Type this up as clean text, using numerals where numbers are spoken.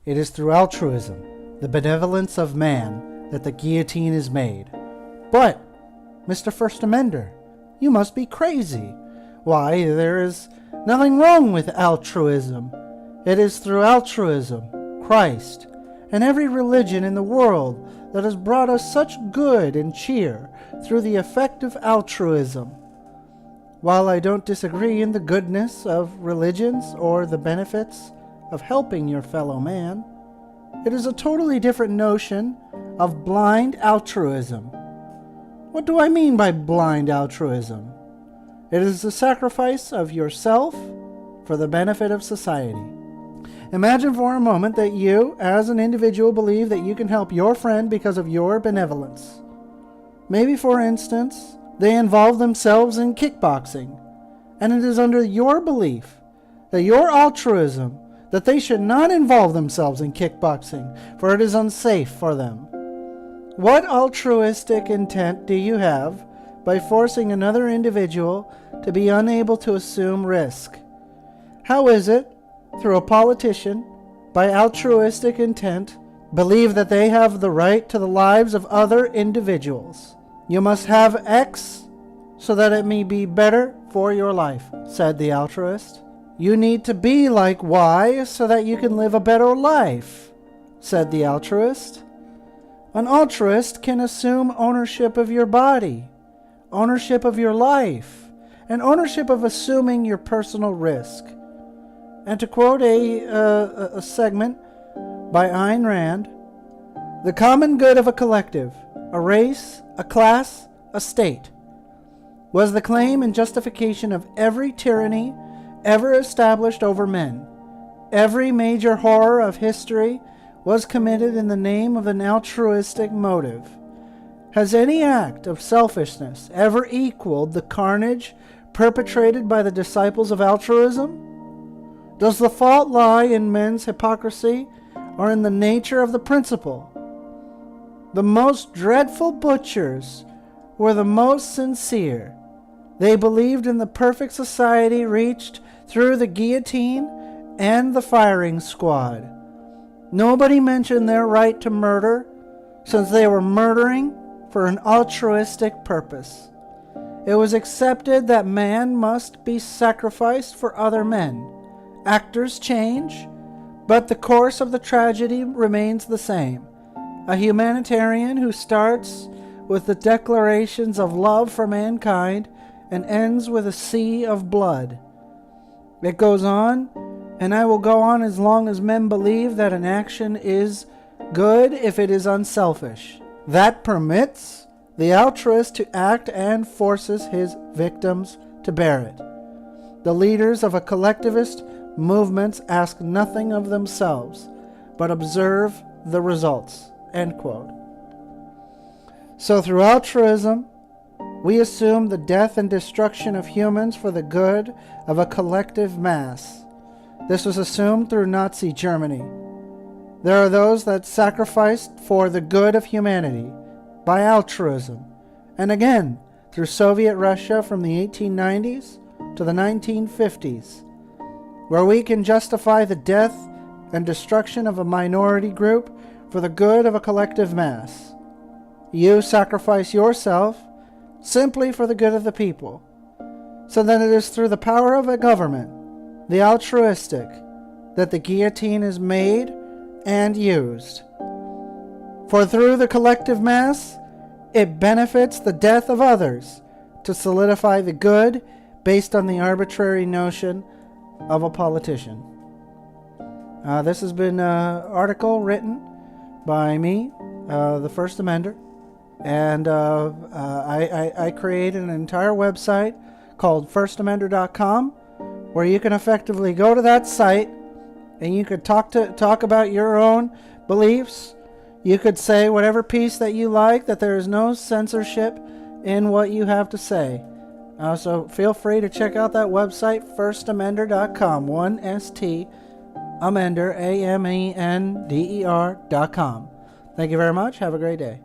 It is through altruism, the benevolence of man, that the guillotine is made. But, Mr. First Amender, you must be crazy. Why, there is nothing wrong with altruism. It is through altruism, Christ, and every religion in the world that has brought us such good and cheer through the effect of altruism. While I don't disagree in the goodness of religions or the benefits of helping your fellow man, it is a totally different notion of blind altruism. What do I mean by blind altruism? It is the sacrifice of yourself for the benefit of society. Imagine for a moment that you, as an individual, believe that you can help your friend because of your benevolence. Maybe, for instance, they involve themselves in kickboxing, and it is under your belief that your altruism that they should not involve themselves in kickboxing, for it is unsafe for them. What altruistic intent do you have by forcing another individual to be unable to assume risk? How is it, through a politician, by altruistic intent, believe that they have the right to the lives of other individuals? You must have X so that it may be better for your life, said the altruist. You need to be like Y so that you can live a better life, said the altruist. An altruist can assume ownership of your body, ownership of your life, and ownership of assuming your personal risk. And to quote a segment by Ayn Rand, the common good of a collective, a race, a class, a state, was the claim and justification of every tyranny ever established over men. Every major horror of history was committed in the name of an altruistic motive. Has any act of selfishness ever equaled the carnage perpetrated by the disciples of altruism? Does the fault lie in men's hypocrisy or in the nature of the principle? The most dreadful butchers were the most sincere. They believed in the perfect society reached through the guillotine and the firing squad. Nobody mentioned their right to murder, since they were murdering for an altruistic purpose. It was accepted that man must be sacrificed for other men. Actors change, but the course of the tragedy remains the same. A humanitarian who starts with the declarations of love for mankind and ends with a sea of blood. It goes on, and I will go on as long as men believe that an action is good if it is unselfish. That permits the altruist to act and forces his victims to bear it. The leaders of a collectivist movement ask nothing of themselves, but observe the results. End quote. So through altruism, we assume the death and destruction of humans for the good of a collective mass. This was assumed through Nazi Germany. There are those that sacrificed for the good of humanity by altruism, and again through Soviet Russia from the 1890s to the 1950s, where we can justify the death and destruction of a minority group for the good of a collective mass. You sacrifice yourself simply for the good of the people, so that it is through the power of a government, the altruistic, that the guillotine is made and used. For through the collective mass, it benefits the death of others to solidify the good based on the arbitrary notion of a politician. This has been an article written by me, the First Amender, and I created an entire website called firstamender.com, where you can effectively go to that site and you could talk about your own beliefs. You could say whatever piece that you like, that there is no censorship in what you have to say. So feel free to check out that website, firstamender.com, 1ST, Amender, AMENDER.com. Thank you very much. Have a great day.